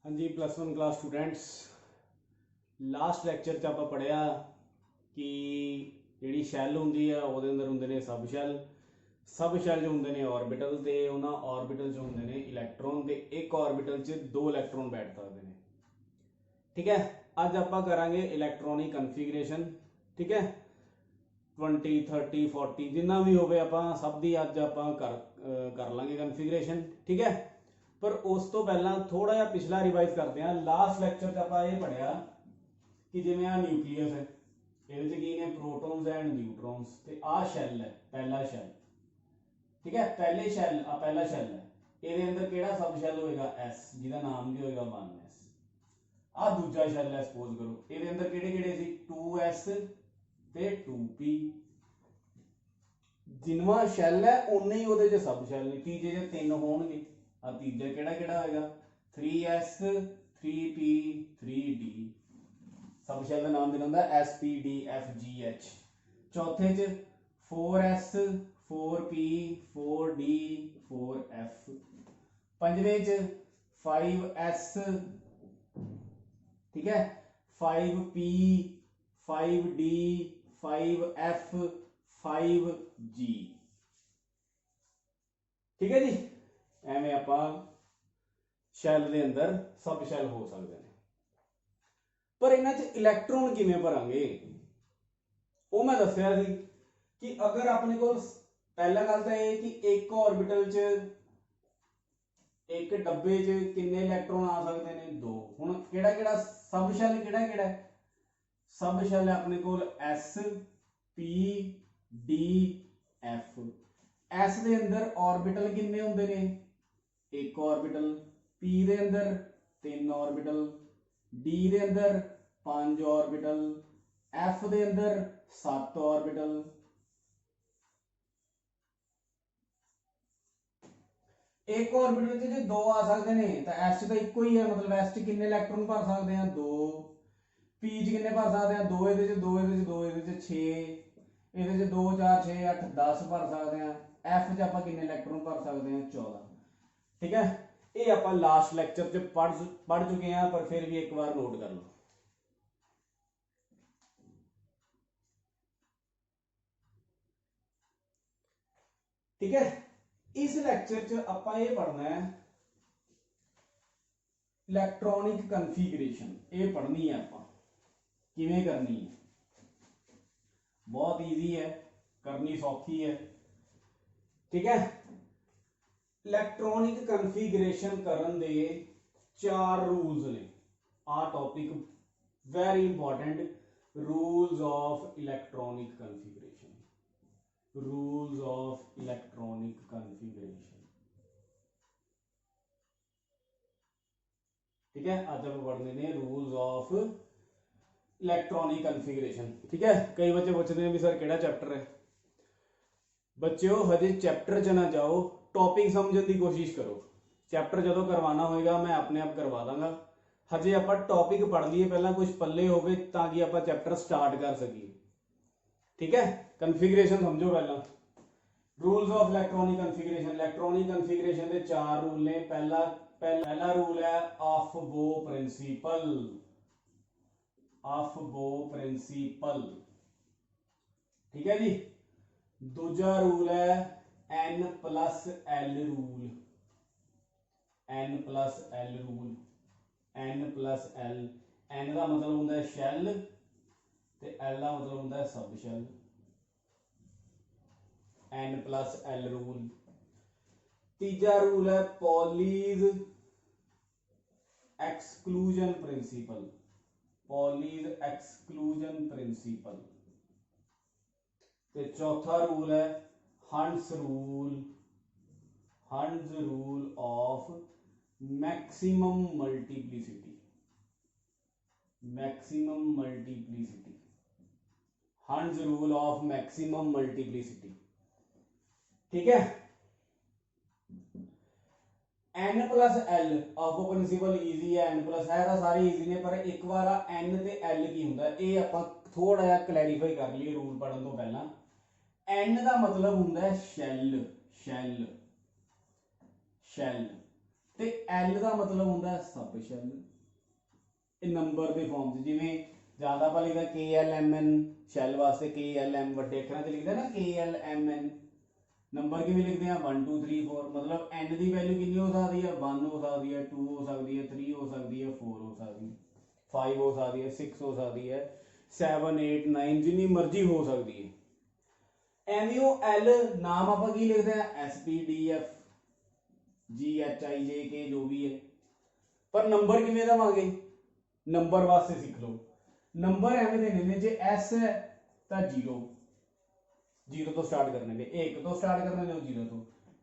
हाँ जी +1 class students last lecture च आप पढ़िया कि जी शैल होंगी है वो अंदर होंगे ने सब शैल जो होंगे ने ऑर्बिटल तो उन्होंने ऑर्बिटल जो होंगे ने इलैक्ट्रॉन तो एक ऑर्बिटल च 2 इलैक्ट्रॉन बैठ सकते हैं। ठीक है, अज आप करांगे इलैक्ट्रॉनिक कन्फिगरेशन। ठीक है, 20 30 40 जिन्ना भी होवे आप सब की अज आप कर लांगे कन्फिगरेशन। ठीक है, पर उस तो पहला थोड़ा जिहा पिछला रिवाइज करते हैं। लास्ट लैक्चर च आप ये पढ़िया कि जिवें आ न्यूक्लीयस है, ये की ने प्रोटॉन्स एंड न्यूट्रॉन्स, ते आ शैल है पहला शैल। ठीक है, पहला शैल है, ये अंदर केड़ा सब शैल होएगा एस, जिहदा नाम की होएगा 1s। आ दूजा शैल है, सपोज करो ये अंदर केड़े केड़े सी 2s ते 2p। जिन्ना शैल है उन्ने ही उहदे च सब शैल ने। तीजे च 3 होणगे, आ तीजा केड़ा केड़ा होएगा 3s 3p 3d। सब शैल का नाम देना होंदा SPDFGH। चौथे च 4s 4p 4d 4f। पंजवें च 5s, ठीक है, 5p 5d 5f 5g। ठीक है जी, एवें आपां शैल दे अंदर सब शैल हो सकते हैं। पर इन्हां च इलैक्ट्रॉन किवें भरांगे वो मैं दस्सिया सी कि अगर अपने को पहला गल तो यह कि एक ऑर्बिटल च एक डब्बे च किन्ने इलैक्ट्रॉन आ सकते हैं 2। हुण केड़ा केड़ा सब शैल केड़ा केड़ा है? सब शैल अपने को S P D F। S दे अंदर ऑर्बिटल किन्ने हुंदे ने? एक ऑर्बिटल। P दे अंदर 3 ऑर्बिटल। D दे अंदर 5 ऑर्बिटल। F दे अंदर 7 ऑर्बिटल। एक ऑर्बिटल च 2 आ सकते हैं तो S तो इको ही है, मतलब S च किन्ने इलैक्ट्रॉन भर सकते हैं 2। P च किन्ने भर सकते हैं 2, ये 2 ये 2 ये 6, ये 2 4 6 8 10 भर सकते हैं। F च आप किन्ने इलैक्ट्रॉन भर सकते हैं 14। ठीक है, ये आप लास्ट लैक्चर च पढ़ चुके हैं, पर फिर भी एक बार नोट कर लो। ठीक है, इस लैक्चर च आप ये पढ़ना है इलैक्ट्रॉनिक कन्फिगरेशन। ये पढ़नी है आप किवें करनी है। बहुत ईजी है, करनी सौखी है। ठीक है, इलैक्ट्रॉनिक कन्फिगरेशन करन दे 4 रूल्स ने। आ topic very important, rules of electronic configuration. Rules of electronic configuration. ठीक है, आज आप पढ़ने ने रूल्स ऑफ इलैक्ट्रॉनिक कन्फिगरेशन। ठीक है, कई बच्चे पूछते हैं भी सर केड़ा चैप्टर है। बच्चों हजे चैप्टर च ना जाओ, टॉपिक समझने की कोशिश करो। चैप्टर जो करवाना होएगा मैं अपने आप करवा दांगा। हजे आप टॉपिक पढ़ लीए पहला, कुछ पल्ले हो गए ताकि आप चैप्टर स्टार्ट कर सकीए। ठीक है, कन्फिगरेशन समझो पहला। Rules of electronic configuration. Electronic configuration के 4 रूल ने। पहला रूल है ऑफ बो प्रिंसिपल। ऑफ बो प्रिंसिपल। ठीक है जी। दूजा रूल है N+L rule. N+L rule. N+L, N का मतलब होता है शैल ते L का मतलब होता है सब शैल। N+L rule. तीजा रूल है Pauli's exclusion principle. Pauli's exclusion principle. ते चौथा रूल है Hund's rule. Hund's rule of maximum multiplicity. Maximum multiplicity. Hund's rule of maximum multiplicity. ठीक है, N+L ऑफ प्रिंसिपल इजी है। N+ है तो सारे इजी ने, पर एक बार N ते L की हुंदा ये आप थोड़ा जिहा क्लैरीफाई कर लिए रूल पढ़न तो पहला। N का मतलब होंगे शैल। शैल शैल ਤੇ L ਦਾ ਮਤਲਬ ਹੁੰਦਾ सब शैल, ਇਹ ਨੰਬਰ ਦੇ ਫਾਰਮ 'ਚ। ਜਿਵੇਂ ਜਾਂ ਤਾਂ ਆਪਾਂ ਲਿਖਦਾ KLMN शैल वास्ते, KLM ਵੱਡੇ ਅੱਖਰਾਂ 'ਚ ਲਿਖਦੇ ਨਾ KLMN। नंबर किमें लिखते हैं 1 2 3 4, मतलब n की वैल्यू कितनी हो सकती है, 1 हो सकती है, 2 हो सकती है, 3 हो सकती है, 4 हो सकती है, 5 हो सकती है, 6 हो सकती है, 7 8 9 जितनी मर्जी हो सकती है। एमयू एल नाम आप की लिखते हैं SPDF GHIJK जो भी है, पर नंबर किमें देवांगे, नंबर वास्ते सीख लो। नंबर एवं देने ने, जे S है तो 0, 0 तो स्टार्ट करने के, 1 तो स्टार्ट करने ने, 0 तो।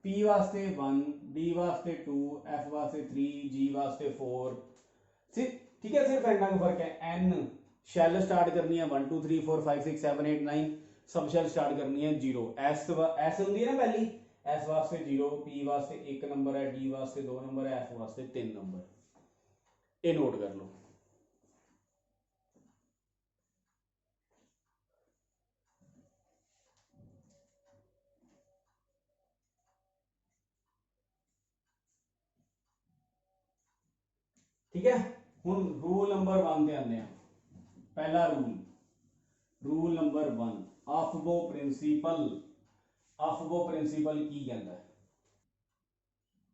P वास्ते 1, D वास्ते 2, F वास्ते 3, G वास्ते 4। ठीक है, सिर्फ इतना का फर्क है। N शैल स्टार्ट करनी है 1 2 3 4 5 6 7 8 9, सब शैल स्टार्ट करनी है 0। S होंगी है ना पहली, S वास्ते 0, P वास्ते 1 नंबर है, D वास्ते 2 नंबर है, F वास्ते 3 नंबर। ये नोट कर लो। ठीक है, हुण रूल नंबर 1 ते आने। पहला रूल नंबर 1, अफबो प्रिंसीपल। अफबो प्रिंसीपल की कहता है?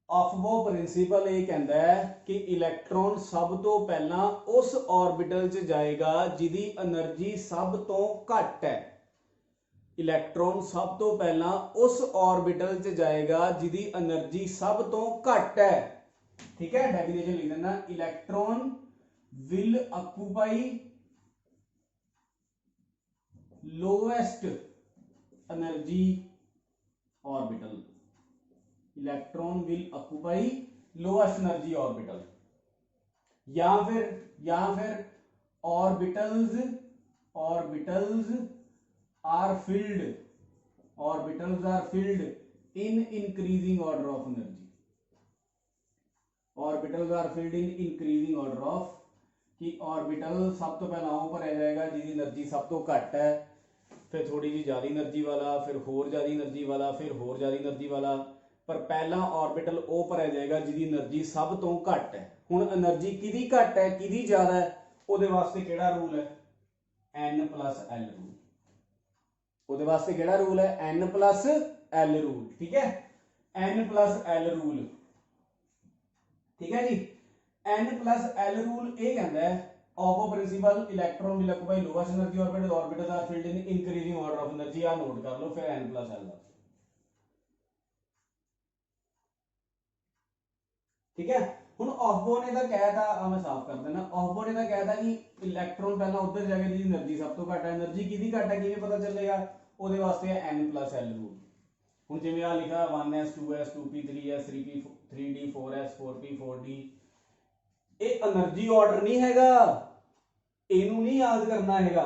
अफबो प्रिंसीपल ये कहता है कि इलैक्ट्रॉन सब तो पहला उस ऑर्बिटल च जाएगा जिहदी एनर्जी सब तो घट है। इलैक्ट्रॉन सब तो पहला उस ऑर्बिटल च जाएगा जिहदी एनर्जी सब तो घट है। ठीक है, डेफिनेशन लिख देना, electron will occupy lowest energy orbital. Electron will occupy lowest energy orbital. या फिर orbitals are filled in increasing order of energy. Orbitals are filled in increasing order of, कि ऑर्बिटल सब तो पहला वो भरया जाएगा जिसकी एनर्जी सब तो घट है, फिर थोड़ी जी ज्यादा एनर्जी वाला, फिर होर ज्यादा एनर्जी वाला, फिर होर ज्यादा एनर्जी वाला, पर पहला ऑर्बिटल वो भरया जाएगा जिसकी एनर्जी सब तो घट है। हुण एनर्जी किहदी घट है किहदी ज्यादा है, उहदे वास्ते किहड़ा रूल है, N+L रूल। उहदे वास्ते किहड़ा रूल है, N+L रूल। ठीक है, N+L रूल। ठीक है जी, N+L रूल ये कहता है aufbau principle electron will occupy lowest energy orbital, orbitals are filled in increasing order of energy. आ नोट कर लो, फिर N+L। ठीक है, हुण ऑफबो ने तो कहता, मैं साफ कर देना, ऑफबो ने तो कहता कि इलेक्ट्रॉन पहला उधर जाके जिहदी एनर्जी सब तो घट है, एनर्जी किहदी घट है किवें पता चलेगा, उहदे वास्ते है N+L रूल। हुण जिवें आ लिखा 1s 2s 2p 3s 3p 3d 4s 4p 4d, ये एनर्जी ऑर्डर नहीं हैगा, इनू नहीं याद करना हैगा।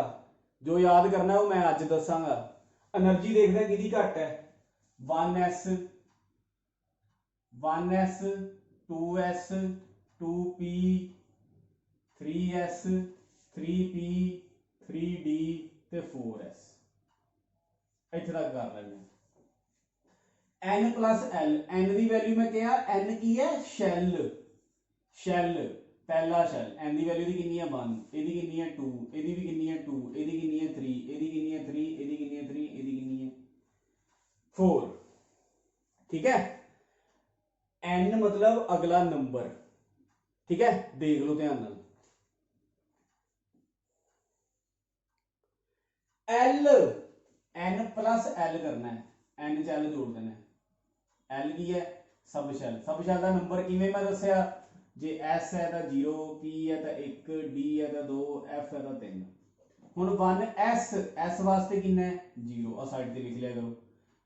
जो याद करना है वो मैं अज दसांगा। एनर्जी देखते हैं किहदी घट है, 1s 2s 2p 3s 3p 3d ते 4s। इत्थे तक कर लेंगे। N+L, N की वैल्यू मैं क्या, N की है शैल पहला शैल, N की वैल्यू कितनी है 1, ਇਹਦੀ कितनी है 2, ਇਹਦੀ भी कितनी है 2, ਇਹਦੀ कितनी है 3, ਇਹਦੀ कितनी है 3, ਇਹਦੀ कितनी है 3, ਇਹਦੀ कितनी है 4। ठीक है, N मतलब अगला नंबर। ठीक है, देख लो ध्यान नाल। L N+L करना है, N च L जोड़ देना है। L की है सब शैल का नंबर किवें मैं दस्या, जे S है तो 0, P है तो 1, D है तो 2, F है तो 3। हुण 1s वास्ते कितना है 0, और साइड पे लिख लिया करो।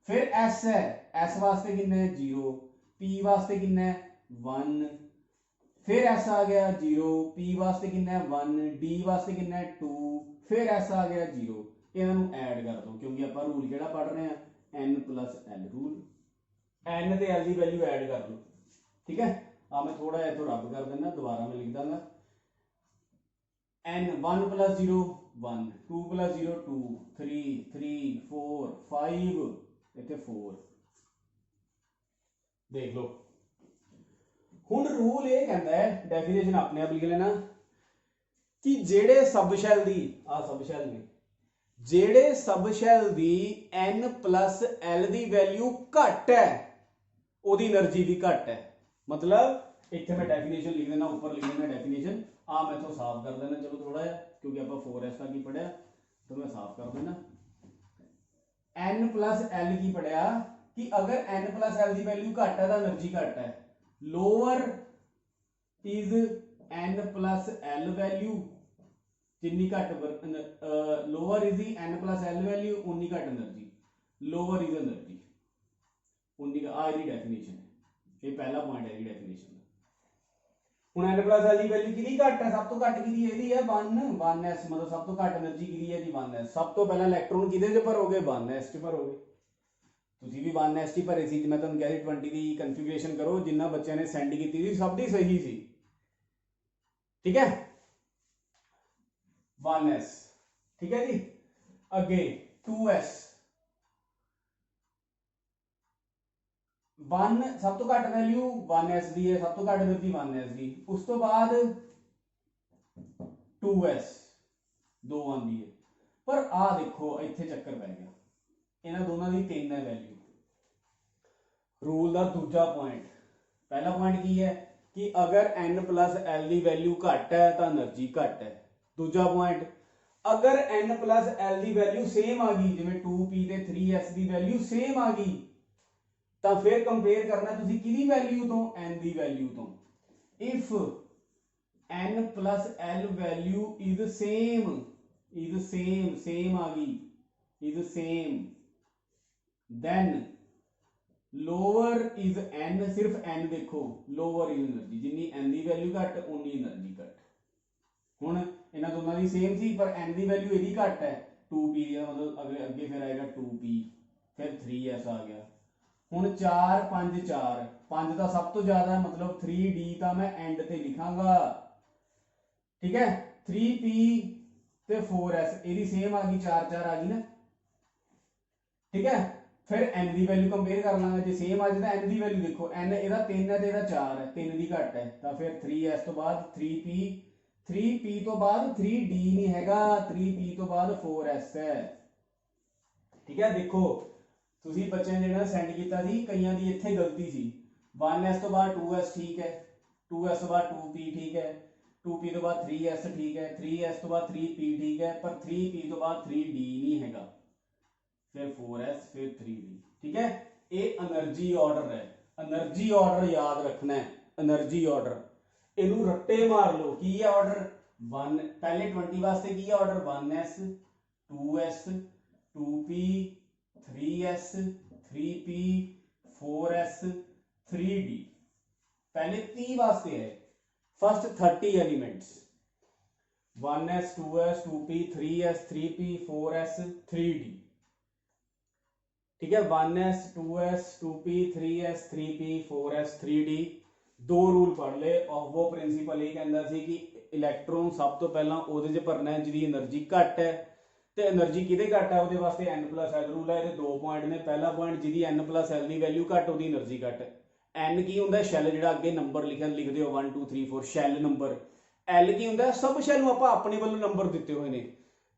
फिर S है, S वास्ते कितना है 0, P वास्ते कितना है 1, फिर S आ गया 0, P वास्ते कितना है 1, D वास्ते कितना है 2, फिर S आ गया 0। इन्होंने ऐड कर दो, क्योंकि आप रूल केड़ा पढ़ रहे हैं, N+L रूल। N ते L की वैल्यू ऐड कर लो। ठीक है, मैं थोड़ा इथों रब कर देना, दोबारा मैं लिख दूंगा। N 1 + 0 1, 2 + 0 2, 3 3 4 5 इतने 4। देख लो हुण रूल ये कहता है, डेफिनेशन अपने आप लिख लेना कि जेड़े सबशैल दी आ सबशैल ने जेड़े सबशैल दी n+l दी वैल्यू घट है ओदी एनर्जी भी घट है। मतलब इत्थे मैं डेफिनेशन लिख देना, ऊपर लिख देना डेफिनेशन, आ मैं तो साफ कर देना चलो थोड़ा है क्योंकि आप 4s तक ही पढ़िया तो मैं साफ कर देना। n+l की पढ़िया कि अगर n+l की वैल्यू घट है तो एनर्जी घट है। लोअर इज n+l वैल्यू जिन्नी घट lower is the n+l value उन्नी घट एनर्जी, लोअर इज एनर्जी उन्नी आ इसकी डेफिनेशन है। ये पहला पॉइंट है डेफिनेशन। हुण n+l की वैल्यू किहदी घट है, सब तो घट किहदी इहदी है 1s, मतलब सब तो घट एनर्जी किहदी है जी 1s। सब तो पहला इलेक्ट्रॉन किहदे च भरोगे 1s च भरोगे। तुसीं भी 1s च भरे सी, मैं तुहानूं कहा सी 20 की कन्फिगरेशन करो जिन्ना बच्चों ने सेंड की थी सब दी सही सी, ठीक है 1s, ठीक है जी। अगे 2s 1 सब तो घट वैल्यू 1s दी है, सब तो घट एनर्जी 1s दी, उस तो बाद 2s 2 आंदी है। पर आ देखो इत्थे चक्कर पै गया, इन्हां दोनों की 3 है वैल्यू। रूल का दूजा पॉइंट, पहला पॉइंट की है कि अगर n+l की वैल्यू घट है तो एनर्जी घट है। दूजा पॉइंट अगर n+l की वैल्यू सेम आ गई जिवें 2p ते 3s की वैल्यू सेम आ गई तो फिर कंपेयर करना तुसी किहदी वैल्यू तो n की वैल्यू तो। If n+l value is same same आ गई is same then lower is n, सिर्फ n देखो लोअर इज एनर्जी जिन्नी n की वैल्यू घट उन्नी एनर्जी घट। हुण इन्हां दोनों की सेम सी पर n की वैल्यू इहदी घट है 2p मतलब अगे फिर आएगा 2p फिर 3s आ गया। हुण 4 5 4 5 तो सब तो ज्यादा है मतलब 3d तो मैं एंड ते लिखांगा, ठीक है 3p ते 4s ਇਹਦੀ सेम आ गई 4 4 आ गई ना, ठीक है। फिर n की वैल्यू कंपेयर कर लांगे जे सेम आ जाए तो n की वैल्यू देखो n ਇਹਦਾ 3 है तो ਇਹਦਾ 4 है 3 ਦੀ घट है तो फिर 3s तो बाद 3p तो बाद 3d नहीं हैगा 3p तो बाद 4s है, ठीक है। देखो ਤੁਸੀਂ ਬੱਚਿਆਂ ਨੇ ਜਿਹੜਾ ਸੈਂਡ ਕੀਤਾ ਸੀ ਕਈਆਂ ਦੀ ਇੱਥੇ ਗਲਤੀ ਸੀ 1s ਤੋਂ ਬਾਅਦ 2s ਠੀਕ ਹੈ 2s ਤੋਂ ਬਾਅਦ 2p ਠੀਕ ਹੈ 2p ਤੋਂ ਬਾਅਦ 3s ਠੀਕ ਹੈ 3s ਤੋਂ ਬਾਅਦ 3p ठीक है पर 3p ਤੋਂ ਬਾਅਦ 3d नहीं हैगा फिर 4s फिर 3d, ठीक है। ये एनर्जी ऑर्डर है, एनर्जी ऑर्डर याद रखना है एनर्जी ऑर्डर इनू रट्टे मार लो की है ऑर्डर 1 पहले 20 वास्ते की है order 1s 2s 2p 3s 3p 4s 3d पहले 30 वास्ते है first 30 elements 1s 2s 2p 3s 3p 4s 3d, ठीक है 1s 2s 2p 3s 3p 4s 3d। दो रूल पढ़ ले ऑफ वो प्रिंसीपल ये कहता सी कि इलैक्ट्रॉन सब तो पहला ਉਹਦੇ ਚ ਭਰਨਾ है जिहदी एनर्जी घट है ਤੇ એનર્ਜੀ ਕਿਹਦੇ ਘਟ ਹੈ ਉਹਦੇ ਵਾਸਤੇ n+l ਰੂਲ ਹੈ। ਇਹਦੇ ਦੋ ਪੁਆਇੰਟ ਨੇ, ਪਹਿਲਾ ਪੁਆਇੰਟ ਜਿਹਦੀ n+l ਦੀ ਵੈਲਿਊ ਘਟ ਉਹਦੀ એનર્ਜੀ ਘਟ। n ਕੀ ਹੁੰਦਾ ਸ਼ੈਲ ਜਿਹੜਾ ਅੱਗੇ ਨੰਬਰ ਲਿਖਦੇ ਹੋ 1 2 3 4 ਸ਼ੈਲ ਨੰਬਰ। l ਕੀ ਹੁੰਦਾ ਸਬ ਸ਼ੈਲ ਨੂੰ ਆਪਾਂ ਆਪਣੇ ਵੱਲੋਂ ਨੰਬਰ ਦਿੱਤੇ ਹੋਏ ਨੇ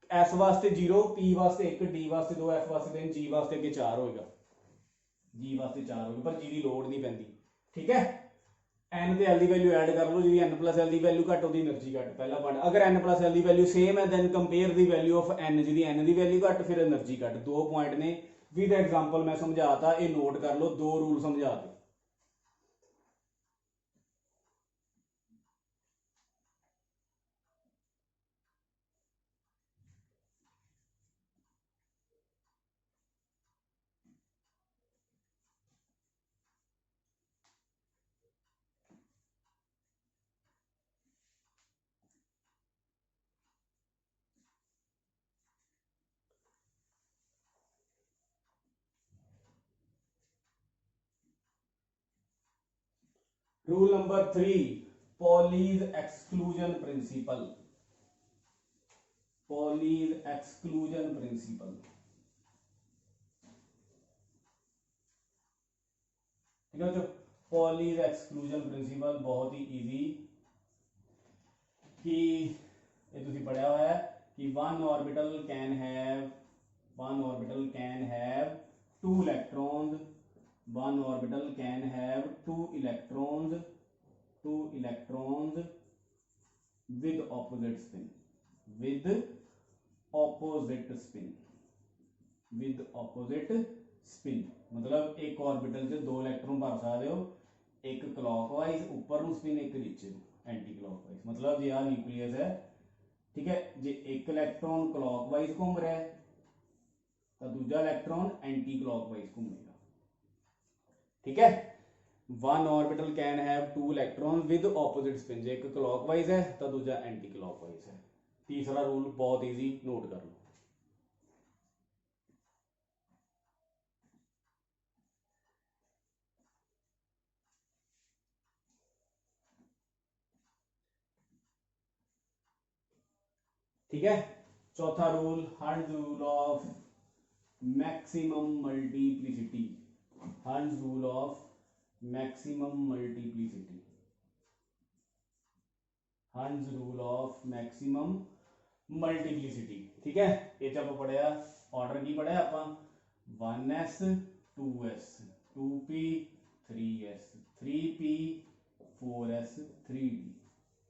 s ਵਾਸਤੇ 0 p ਵਾਸਤੇ 1 d ਵਾਸਤੇ 2 f ਵਾਸਤੇ 3 g ਵਾਸਤੇ ਅੱਗੇ 4 ਹੋਏਗਾ g ਵਾਸਤੇ 4 ਹੋਏਗਾ ਪਰ g ਦੀ ਲੋੜ ਨਹੀਂ ਪੈਂਦੀ, ਠੀਕ ਹੈ। n ਤੇ l ਦੀ वैल्यू ऐड कर लो जी n+l ਦੀ वैल्यू घट ਉਹਦੀ એનર્ਜੀ घट पहला पॉइंट। अगर n+l ਦੀ वैल्यू सेम है then compare the value of n जी n ਦੀ वैल्यू घट फिर એનર્ਜੀ घट। दो पॉइंट ने विद एग्जांपल मैं समझाता ये नोट कर लो दो रूल समझा दे। Rule number 3 Pauli's exclusion principle. Pauli's exclusion principle, ठीक है बच्चों। पॉलीज एक्सक्लूजन प्रिंसिपल बहुत ही ईजी कि ये तुसी पढ़िया हुआ है कि one orbital can have two electrons, one orbital can have two electrons with opposite spin, with opposite spin मतलब एक ऑर्बिटल च दो इलेक्ट्रॉन भर सकते हो, एक क्लॉकवाइज ऊपर नु स्पिन, एक नीचे एंटी क्लॉकवाइज। मतलब जे आ न्यूक्लियस है, ठीक है, जे एक इलेक्ट्रॉन क्लॉकवाइज घूम रहा है तो दूजा इलेक्ट्रॉन एंटी क्लॉकवाइज घूमेगा, ठीक है। One orbital can have two electron with opposite spin, जे एक क्लॉकवाइज है तो दूजा एंटी क्लॉकवाइज है। तीसरा रूल बहुत इजी, नोट कर लो। ठीक है, चौथा rule, hertz rule of maximum multiplicity, hertz rule of maximum multiplicity, hertz rule of maximum multiplicity, ठीक है। ये आप पढ़िया ऑर्डर की पढ़िया आप 1s 2s 2p 3s 3p 4s 3d,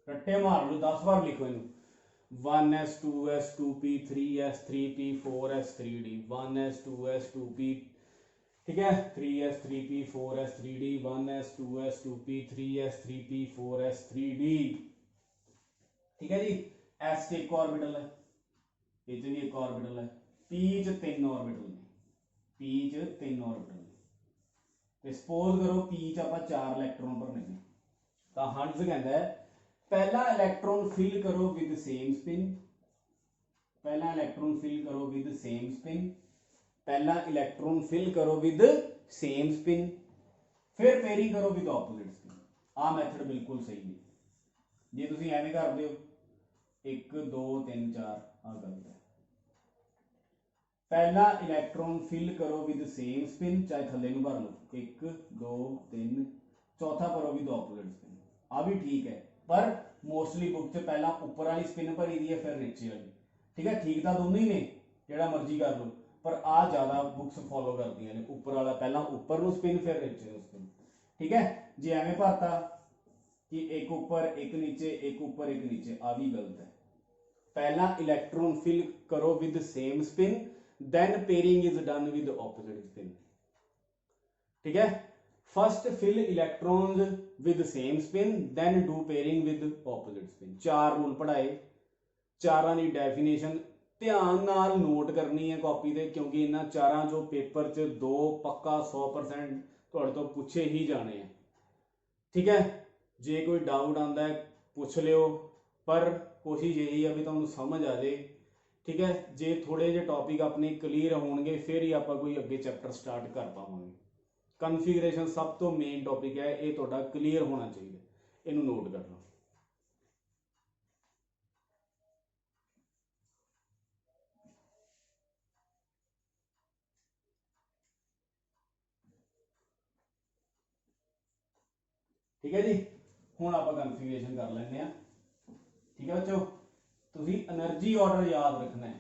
Ratte मार लो 10 बार लिखो इन 1s 2s 2p 3s 3p 4s 3d, 1s 2s 2p, ठीक है, 3s 3p 4s 3d, 1s 2s 2p 3s 3p 4s 3d, ठीक है जी। एस च एक ऑर्बिटल है, ये भी एक ऑर्बिटल है, पी च 3 ऑर्बिटल ने, पी च 3 ऑर्बिटल ने, सपोज करो पी च आप 4 इलेक्ट्रॉन भरने ने, तो हंड्स कहता है पहला इलेक्ट्रॉन फिल करो विद सेम स्पिन, पहला इलेक्ट्रॉन फिल करो विद सेम स्पिन, पहला इलेक्ट्रॉन फिल करो विद सेम स्पिन, फिर पेयरिंग करो विद ऑपोजिट स्पिन। आ मैथड बिल्कुल सही है। जे तुम एवं करते हो 1 2 3 4 आ गलत है। पहला इलेक्ट्रॉन फिल करो विद सेम स्पिन, चाहे थले नूं भर लो 1 2 3, चौथा करो विद ऑपोजिट स्पिन, आ भी ठीक है, पर मोस्टली बुक च पहला उपर वाली स्पिन भरी दी है फिर नीचे वाली, ठीक है। ठीक तो दोनों ही ने, जेड़ा मर्जी कर लो, पर आ ज्यादा बुक्स फॉलो करती हैं, उपर वाला पहला उपर नूं स्पिन फिर नीचे नूं स्पिन, ठीक है। जे एवें भरता कि एक ऊपर एक नीचे, एक ऊपर एक नीचे, आ भी गलत है। पहला इलेक्ट्रॉन फिल करो with same spin, then pairing is done with opposite spin, ठीक है। First fill electrons with same spin, then do pairing with opposite spin. 4 rule पढ़ाए, चारां दी डेफिनेशन ध्यान नाल नोट करनी है कॉपी ते, क्योंकि इन्हां चारां चों पेपर च 2 पक्का 100% तुहाडे तो पूछे ही जाने हैं, ठीक है। जे कोई डाउट आता है पूछ लियो, पर कोशिश यही है भी तुहानूं समझ आ जाए, ठीक है। जे थोड़े जे टॉपिक अपने क्लीयर होणगे फिर ही आपां कोई अगे चैप्टर स्टार्ट कर पावांगे। कन्फिगरेशन सब तो मेन टॉपिक है, ये तुहाडा क्लीयर होना चाहिए, इनू नोट कर लो। ठीक है जी, हुण आपां कन्फिगरेशन कर लैंदे आ, ठीक है बच्चों। तुसीं एनर्जी ऑर्डर याद रखना है,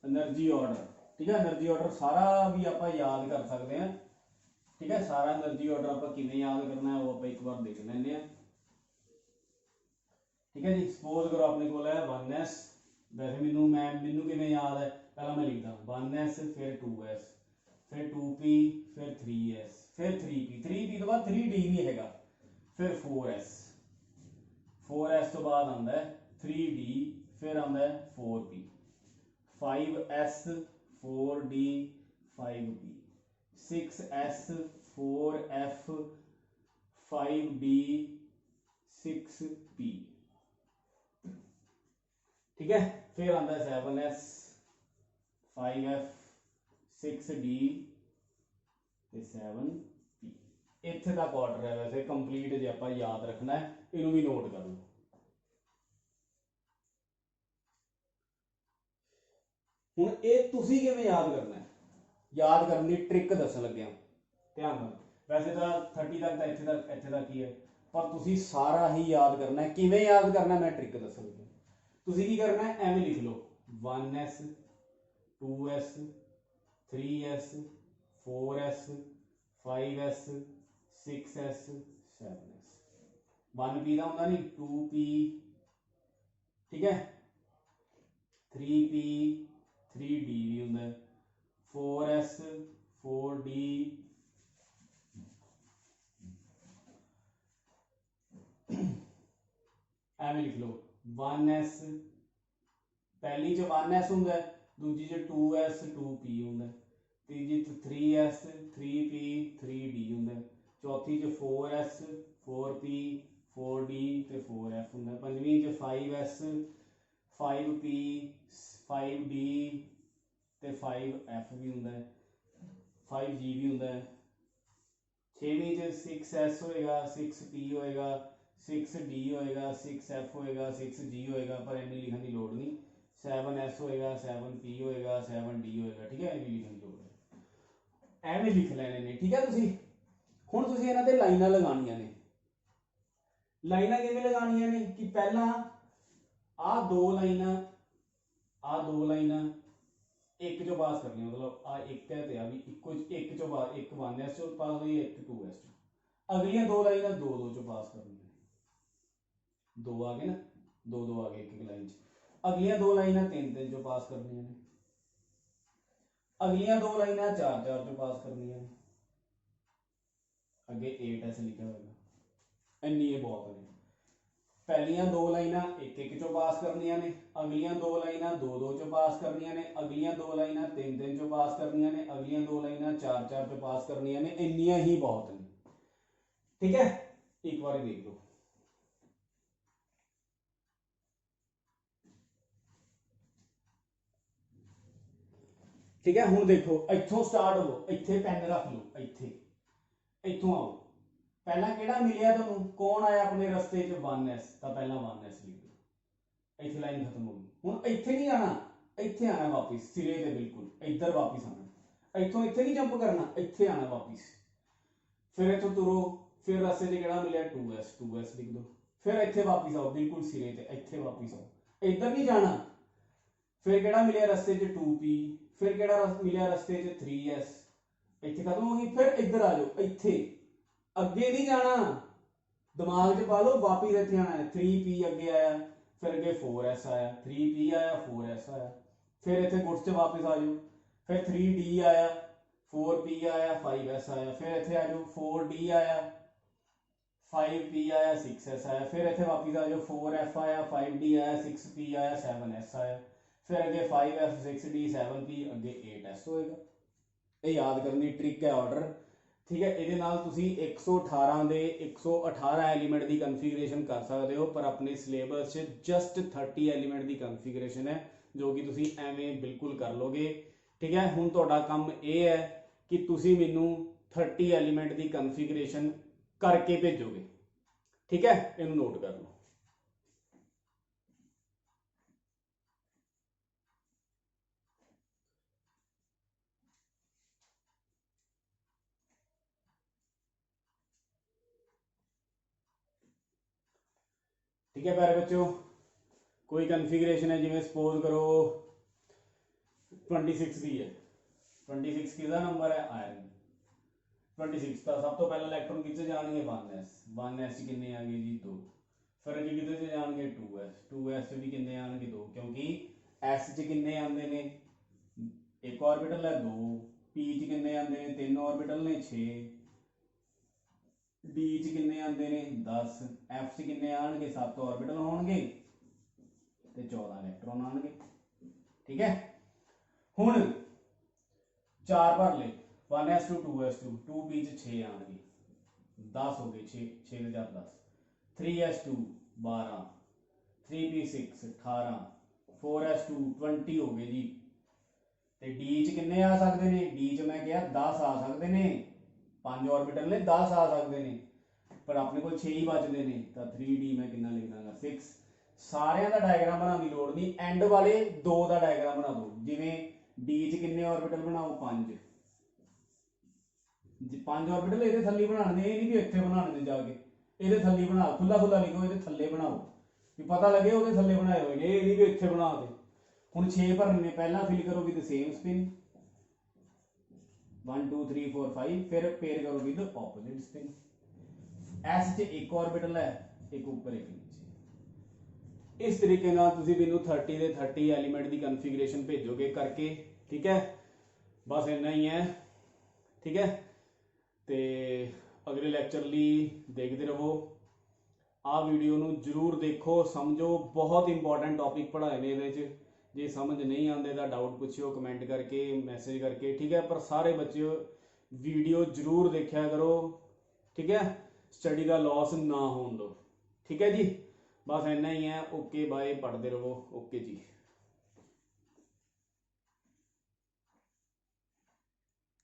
एनर्जी ऑर्डर, ठीक है। एनर्जी ऑर्डर सारा भी आप याद कर सकते हैं, ठीक है। सारा एनर्जी ऑर्डर आप किवें याद करना है वो आप एक बार देख लेंगे हैं, ठीक है जी। सपोज करो अपने को है 1s, वैसे मैनू किवें याद है, पहला मैं लिखता 1s फिर 2s फिर 2p फिर 3s फिर 3p, 3p तो बाद 3d भी हैगा, फिर 4s, 4s तो बाद आता है 3d, फिर आता है 4p, 5s 4d 5p, 6s 4f 5d 6p, ठीक है। फिर आता है 7s 5f 6d 7p। इत्थे तक ऑर्डर है, वैसे कंप्लीट जे आप याद रखना है, इनू भी नोट कर लो। हुण ये तुसीं किवें याद करना है, याद करने की ट्रिक दसन लग्या, ध्यान नाल वैसे तो 30 तक इत्थे तक ही है, पर तुसी सारा ही याद करना है। किवें याद करना मैं ट्रिक दस लगी। तुसी की करना है, एवें लिख लो 1s 2s 3s 4s 5s 6s 7s। 1p का होंगे नहीं 2p, ठीक है, 3p 3d भी होंगे, 4s 4d, एवें लिख लो 1s, पहली च 1s होंगे, दूजी च 2s 2p होंगे, तीजी च 3s 3p 3d होंगे, चौथी च 4s 4p 4d ते 4f होंगे, पंजवीं च 5s 5p 5d ते 5f भी होंगे, 5g भी होंगे, छेवीं च 6s होएगा 6p होएगा 6d होएगा 6f होएगा 6g होएगा, पर इन्नी लिखने की लोड़ नहीं, 7s होएगा 7p होएगा 7d होएगा, ठीक है, इन्नी लिखने की लोड़ है, एवें लिख लेने ने, ठीक है। तुसी हुण तुसी इन्हां ते लाइनां लगाणियां ने, लाइनां किवें लगाणियां ने कि पहला आ दो लाइनां एक चो पास करनी, मतलब आ एक है ते आ भी इक्को एक चो पास, एक 1s चो पास हुई, एक 2s चो, अगलियां दो लाइनां दो दो चो पास करनी, दो आ गए ना, दो दो आ गए एक एक लाइन च, अगलियां दो लाइनां तीन तीन चो पास करनी ने, अगलियां दो लाइनां चार चार चो पास करनी ने, अगे 8s लिखा होगा, इन्नी ये बहुत है। पहलियां दो लाइनां एक एक चो पास करनियां ने, अगलियां दो लाइनां दो दो चो पास करनियां ने, अगलियां दो लाइनां तीन तीन चो पास करनियां ने, अगलियां दो लाइनां चार चार चो पास करनियां ने, इन्नियां ही बहुत ने, ठीक है। एक बार देख लो, ठीक है। हुण देखो इत्थों स्टार्ट हो, इत्थे पेन रख लो, इत्थे इत्थों आओ, पहला केड़ा मिलिया तुहानूं, कौन आया अपने रस्ते च 1s, तो पहला 1s लिख दो, इत्थे लाइन खत्म हो गई। हुण इत्थे नहीं आना, इत्थे आना वापस सिरे ते, बिल्कुल इधर वापस आना, इत्थों इत्थे नहीं जंप करना, इत्थे आना वापस, फिर इत्थों तुरो, फिर रस्ते च केड़ा मिलिया 2s लिख दो, फिर इत्थे वापस आओ बिल्कुल सिरे ते, इत्थे वापस आओ, इधर नहीं जाना, फिर केड़ा मिलिया रस्ते च 2p, फिर केड़ा मिलिया रस्ते च 3s, इत्थे खत्म हो गई, फिर इधर आ जाओ, इत्थे अगे नहीं जाना, दिमाग च पा लो, वापिस इत्थे आना है, 3p अगे आया, फिर अगे 4s आया, 3p आया 4s आया, फिर इत्थे गुट्स च वापस आ जाओ, फिर 3d आया 4p आया 5s आया, फिर इत्थे आ जाओ 4d आया 5p आया 6s आया, फिर इत्थे वापस आ जाओ 4f आया 5d आया 6p आया 7s आया, फिर अगे 5f 6d 7p अगे 8s होएगा। ये याद करनी ट्रिक है, ऑर्डर, ठीक है। ये 118 ਦੇ 118 एलिमेंट की कन्फिगरेशन कर सकते हो, पर अपने सिलेबस जस्ट 30 एलिमेंट की कन्फिगरेशन है, जो कि तुसी एवें बिल्कुल कर लोगे, ठीक है। हुण तुहाडा काम ये है कि तुसी मैनू 30 एलिमेंट की कन्फिगरेशन करके भेजोगे, ठीक है, इनू नोट कर लो। ठीक है प्यारे बच्चों, कोई कन्फिगरेशन है, जिवें सपोज करो 26 की है, 26 किसका नंबर है, आयरन, 26 का सब तो पहला इलेक्ट्रॉन कितने जाएंगे 1s कितने आ गए जी 2, फिर अगे कितने जाएंगे 2s भी कितने आएंगे 2, क्योंकि s च कितने आते ने, एक ऑर्बिटल है 2, p च कितने आते हैं 3 ऑर्बिटल ने 6, d च कितने आते हैं 10, f च कितने आएंगे 7 ऑर्बिटल होंगे ते 14 इलेक्ट्रॉन आएंगे, ठीक है। हुण 4 भर ले, 1s2 2s2 2p च 6 आएंगे, 10 हो गए, 6 6 10, 3s2 12, 3p 6 18, 4s2 20 हो गए जी, ਤੇ d ਚ ਕਿੰਨੇ ਆ ਸਕਦੇ ਨੇ, d ਚ ਮੈਂ ਕਿਹਾ 10 ਆ ਸਕਦੇ ਨੇ, 5 ऑर्बिटल ने 10 आ सकते हैं, पर अपने को 6 ही बचते हैं, तो 3d मैं कितना लिख दांगा 6। सारिਆਂ ਦਾ डायग्राम बनाने की लोड़ नहीं, एंड वाले 2 का डायग्राम बना दो, जिवें d च किन्ने ऑर्बिटल बनाओ 5, 5 ऑर्बिटल ਇਹਦੇ ਥੱਲੇ ਬਣਾਉਣੇ ਨੇ, ਇਹ ਨਹੀਂ ਵੀ ਇੱਥੇ ਬਣਾਉਣੇ ਨੇ ਜਾ ਕੇ, ਇਹਦੇ ਥੱਲੇ ਬਣਾ, ਖੁੱਲਾ ਖੁੱਲਾ ਲਿਖੋ, ਇਹਦੇ ਥੱਲੇ ਬਣਾਓ ਵੀ ਪਤਾ ਲੱਗੇ ਉਹਦੇ ਥੱਲੇ ਬਣਾਏ ਹੋਏ ਨੇ, ਇਹ ਨਹੀਂ ਵੀ ਇੱਥੇ ਬਣਾ ਦੇ। ਹੁਣ 6 ਭਰਨੇ ਨੇ, ਪਹਿਲਾਂ ਫਿਲ ਕਰੋ ਵਿਦ ਸੇਮ ਸਪਿਨ 1 2 3 4 5, ਫਿਰ पेयर करो विद ऑपोजिट स्पिन। एस च एक ऑर्बिटल है, एक ऊपर एक नीचे। इस तरीके नाल तुसीं मैनूं 30 दे 30 एलीमेंट की कन्फिगरेशन भेजोगे करके, ठीक है। बस इन्ना ही है, ठीक है। तो अगले लैक्चर लई देखते रहो, आ वीडियो नूं जरूर देखो, समझो, बहुत इंपॉर्टेंट टॉपिक पढ़ाए ने इहदे च। जे समझ नहीं आते तो डाउट पूछियो कमेंट करके, मैसेज करके, ठीक है। पर सारे बच्चे वीडियो जरूर देखा करो, ठीक है। स्टडी का लॉस ना होने दो, ठीक है जी। बस इन्ना ही है। ओके बाय, पढ़ते रहो। ओके जी।